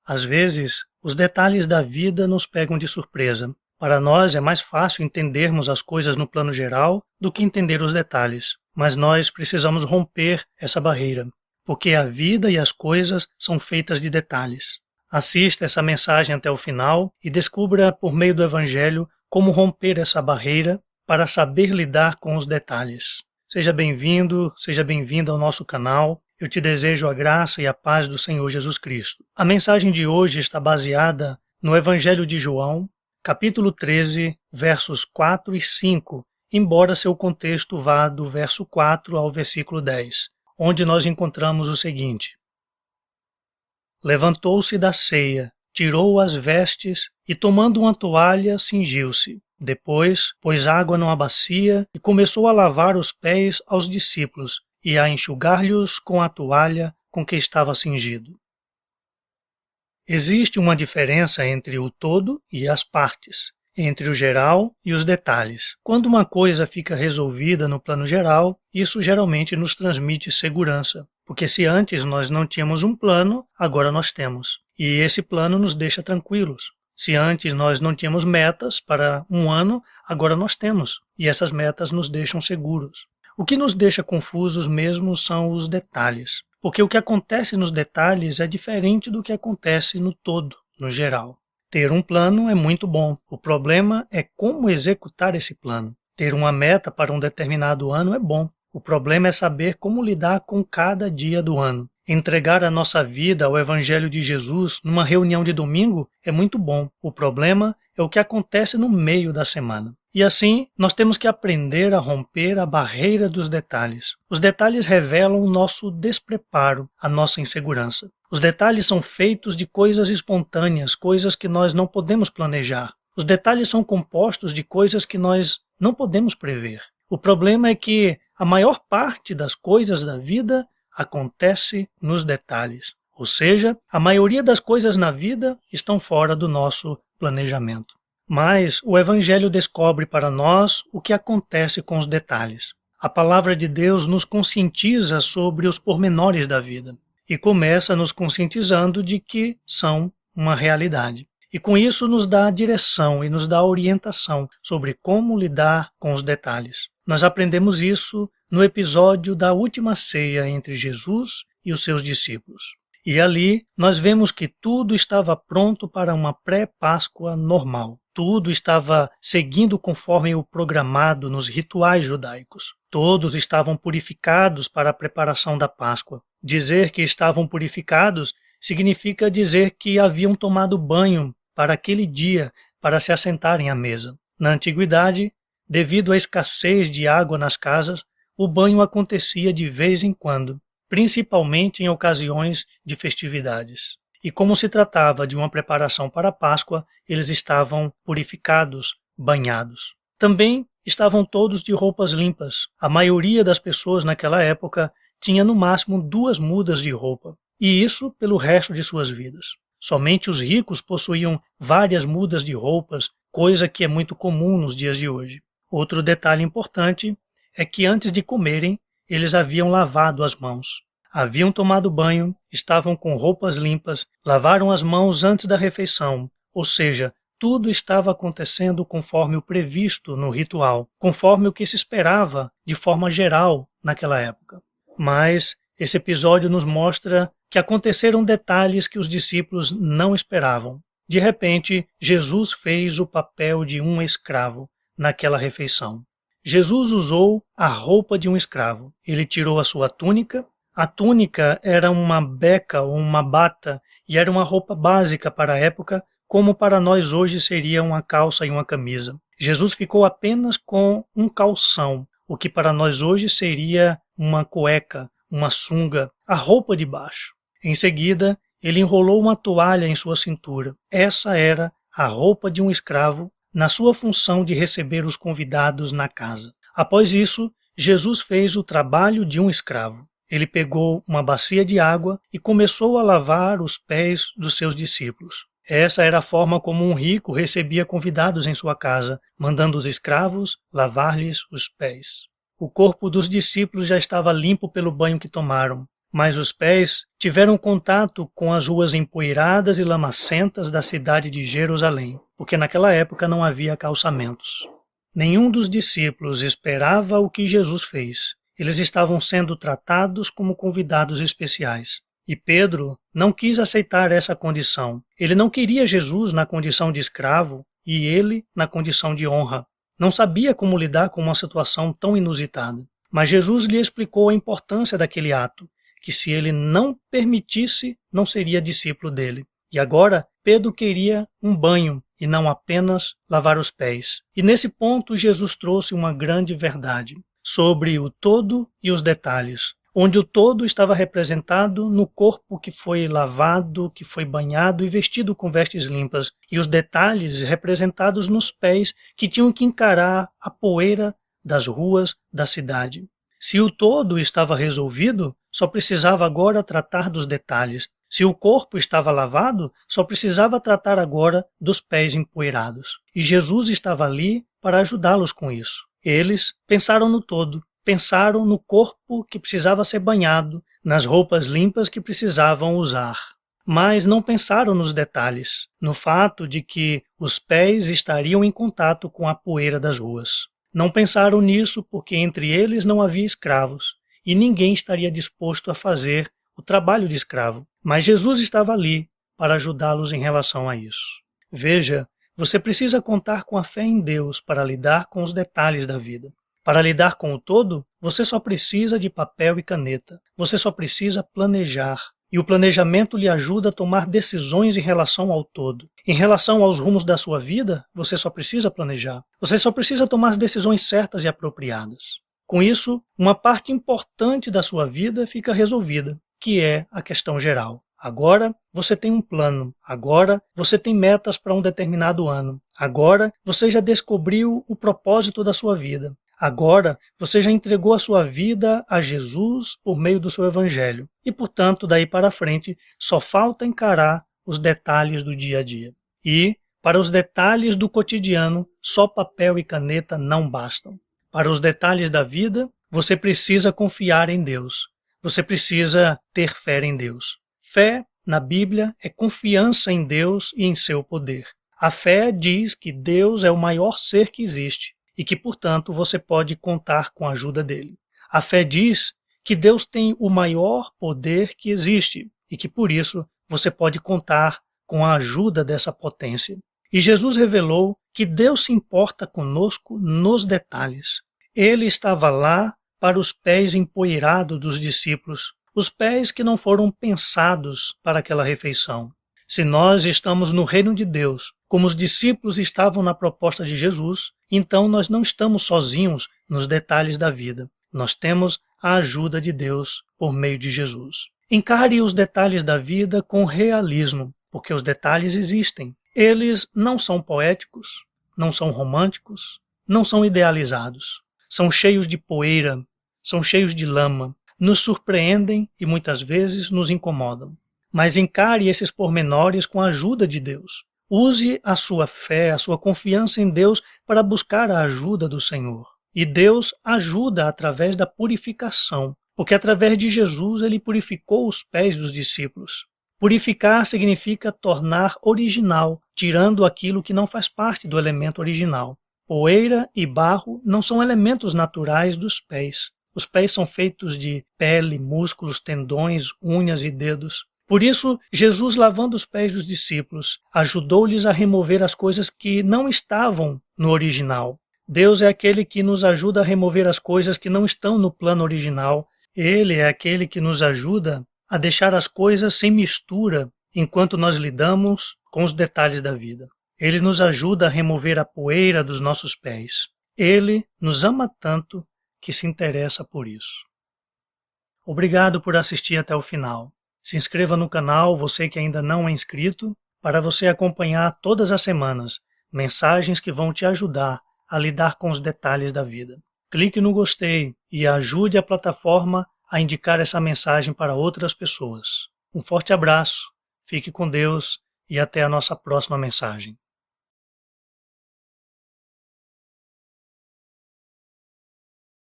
Às vezes, os detalhes da vida nos pegam de surpresa. Para nós é mais fácil entendermos as coisas no plano geral do que entender os detalhes, mas nós precisamos romper essa barreira, porque a vida e as coisas são feitas de detalhes. Assista essa mensagem até o final e descubra, por meio do Evangelho, como romper essa barreira para saber lidar com os detalhes. Seja bem-vindo, seja bem-vinda ao nosso canal. Eu te desejo a graça e a paz do Senhor Jesus Cristo. A mensagem de hoje está baseada no Evangelho de João, capítulo 13, versos 4 e 5, embora seu contexto vá do verso 4 ao versículo 10, onde nós encontramos o seguinte: Levantou-se da ceia, tirou as vestes e, tomando uma toalha, cingiu-se. Depois, pôs água numa bacia e começou a lavar os pés aos discípulos e a enxugar-lhes com a toalha com que estava cingido. Existe uma diferença entre o todo e as partes, entre o geral e os detalhes. Quando uma coisa fica resolvida no plano geral, isso geralmente nos transmite segurança, porque se antes nós não tínhamos um plano, agora nós temos. E esse plano nos deixa tranquilos. Se antes nós não tínhamos metas para um ano, agora nós temos. E essas metas nos deixam seguros. O que nos deixa confusos mesmo são os detalhes, porque o que acontece nos detalhes é diferente do que acontece no todo, no geral. Ter um plano é muito bom, o problema é como executar esse plano. Ter uma meta para um determinado ano é bom, o problema é saber como lidar com cada dia do ano. Entregar a nossa vida ao Evangelho de Jesus numa reunião de domingo é muito bom, o problema é o que acontece no meio da semana. E assim, nós temos que aprender a romper a barreira dos detalhes. Os detalhes revelam o nosso despreparo, a nossa insegurança. Os detalhes são feitos de coisas espontâneas, coisas que nós não podemos planejar. Os detalhes são compostos de coisas que nós não podemos prever. O problema é que a maior parte das coisas da vida acontece nos detalhes. Ou seja, a maioria das coisas na vida estão fora do nosso planejamento. Mas o Evangelho descobre para nós o que acontece com os detalhes. A palavra de Deus nos conscientiza sobre os pormenores da vida e começa nos conscientizando de que são uma realidade. E com isso nos dá a direção e nos dá a orientação sobre como lidar com os detalhes. Nós aprendemos isso no episódio da última ceia entre Jesus e os seus discípulos. E ali nós vemos que tudo estava pronto para uma pré-Páscoa normal. Tudo estava seguindo conforme o programado nos rituais judaicos. Todos estavam purificados para a preparação da Páscoa. Dizer que estavam purificados significa dizer que haviam tomado banho para aquele dia, para se assentarem à mesa. Na antiguidade, devido à escassez de água nas casas, o banho acontecia de vez em quando, principalmente em ocasiões de festividades. E como se tratava de uma preparação para a Páscoa, eles estavam purificados, banhados. Também estavam todos de roupas limpas. A maioria das pessoas naquela época tinha no máximo 2 mudas de roupa, e isso pelo resto de suas vidas. Somente os ricos possuíam várias mudas de roupas, coisa que é muito comum nos dias de hoje. Outro detalhe importante é que antes de comerem, eles haviam lavado as mãos. Haviam tomado banho, estavam com roupas limpas, lavaram as mãos antes da refeição, ou seja, tudo estava acontecendo conforme o previsto no ritual, conforme o que se esperava de forma geral naquela época. Mas esse episódio nos mostra que aconteceram detalhes que os discípulos não esperavam. De repente, Jesus fez o papel de um escravo naquela refeição. Jesus usou a roupa de um escravo. Ele tirou a sua túnica. A túnica era uma beca ou uma bata e era uma roupa básica para a época, como para nós hoje seria uma calça e uma camisa. Jesus ficou apenas com um calção, o que para nós hoje seria uma cueca, uma sunga, a roupa de baixo. Em seguida, ele enrolou uma toalha em sua cintura. Essa era a roupa de um escravo na sua função de receber os convidados na casa. Após isso, Jesus fez o trabalho de um escravo. Ele pegou uma bacia de água e começou a lavar os pés dos seus discípulos. Essa era a forma como um rico recebia convidados em sua casa, mandando os escravos lavar-lhes os pés. O corpo dos discípulos já estava limpo pelo banho que tomaram. mas os pés tiveram contato com as ruas empoeiradas e lamacentas da cidade de Jerusalém, porque naquela época não havia calçamentos. Nenhum dos discípulos esperava o que Jesus fez. Eles estavam sendo tratados como convidados especiais. E Pedro não quis aceitar essa condição. Ele não queria Jesus na condição de escravo e ele na condição de honra. Não sabia como lidar com uma situação tão inusitada. Mas Jesus lhe explicou a importância daquele ato, que se ele não permitisse, não seria discípulo dele. E agora, Pedro queria um banho e não apenas lavar os pés. E nesse ponto, Jesus trouxe uma grande verdade sobre o todo e os detalhes, onde o todo estava representado no corpo que foi lavado, que foi banhado e vestido com vestes limpas, e os detalhes representados nos pés que tinham que encarar a poeira das ruas da cidade. Se o todo estava resolvido, só precisava agora tratar dos detalhes. Se o corpo estava lavado, só precisava tratar agora dos pés empoeirados. E Jesus estava ali para ajudá-los com isso. Eles pensaram no todo, pensaram no corpo que precisava ser banhado, nas roupas limpas que precisavam usar. Mas não pensaram nos detalhes, no fato de que os pés estariam em contato com a poeira das ruas. Não pensaram nisso porque entre eles não havia escravos, e ninguém estaria disposto a fazer o trabalho de escravo. Mas Jesus estava ali para ajudá-los em relação a isso. Veja, você precisa contar com a fé em Deus para lidar com os detalhes da vida. Para lidar com o todo, você só precisa de papel e caneta. Você só precisa planejar. E o planejamento lhe ajuda a tomar decisões em relação ao todo. Em relação aos rumos da sua vida, você só precisa planejar. Você só precisa tomar as decisões certas e apropriadas. Com isso, uma parte importante da sua vida fica resolvida, que é a questão geral. Agora você tem um plano, agora você tem metas para um determinado ano, agora você já descobriu o propósito da sua vida, agora você já entregou a sua vida a Jesus por meio do seu evangelho e, portanto, daí para frente só falta encarar os detalhes do dia a dia. E, para os detalhes do cotidiano, só papel e caneta não bastam. Para os detalhes da vida, você precisa confiar em Deus. Você precisa ter fé em Deus. Fé, na Bíblia, é confiança em Deus e em seu poder. A fé diz que Deus é o maior ser que existe e que, portanto, você pode contar com a ajuda dele. A fé diz que Deus tem o maior poder que existe e que, por isso, você pode contar com a ajuda dessa potência. E Jesus revelou que Deus se importa conosco nos detalhes. Ele estava lá para os pés empoeirados dos discípulos, os pés que não foram pensados para aquela refeição. Se nós estamos no reino de Deus, como os discípulos estavam na proposta de Jesus, então nós não estamos sozinhos nos detalhes da vida. Nós temos a ajuda de Deus por meio de Jesus. Encare os detalhes da vida com realismo, porque os detalhes existem. Eles não são poéticos, não são românticos, não são idealizados. São cheios de poeira, são cheios de lama, nos surpreendem e muitas vezes nos incomodam. Mas encare esses pormenores com a ajuda de Deus. Use a sua fé, a sua confiança em Deus para buscar a ajuda do Senhor. E Deus ajuda através da purificação, porque através de Jesus ele purificou os pés dos discípulos. Purificar significa tornar original, tirando aquilo que não faz parte do elemento original. Poeira e barro não são elementos naturais dos pés. Os pés são feitos de pele, músculos, tendões, unhas e dedos. Por isso, Jesus, lavando os pés dos discípulos, ajudou-lhes a remover as coisas que não estavam no original. Deus é aquele que nos ajuda a remover as coisas que não estão no plano original. Ele é aquele que nos ajuda a deixar as coisas sem mistura enquanto nós lidamos com os detalhes da vida. Ele nos ajuda a remover a poeira dos nossos pés. Ele nos ama tanto que se interessa por isso. Obrigado por assistir até o final. Se inscreva no canal, você que ainda não é inscrito, para você acompanhar todas as semanas mensagens que vão te ajudar a lidar com os detalhes da vida. Clique no gostei e ajude a plataforma a indicar essa mensagem para outras pessoas. Um forte abraço, fique com Deus e até a nossa próxima mensagem.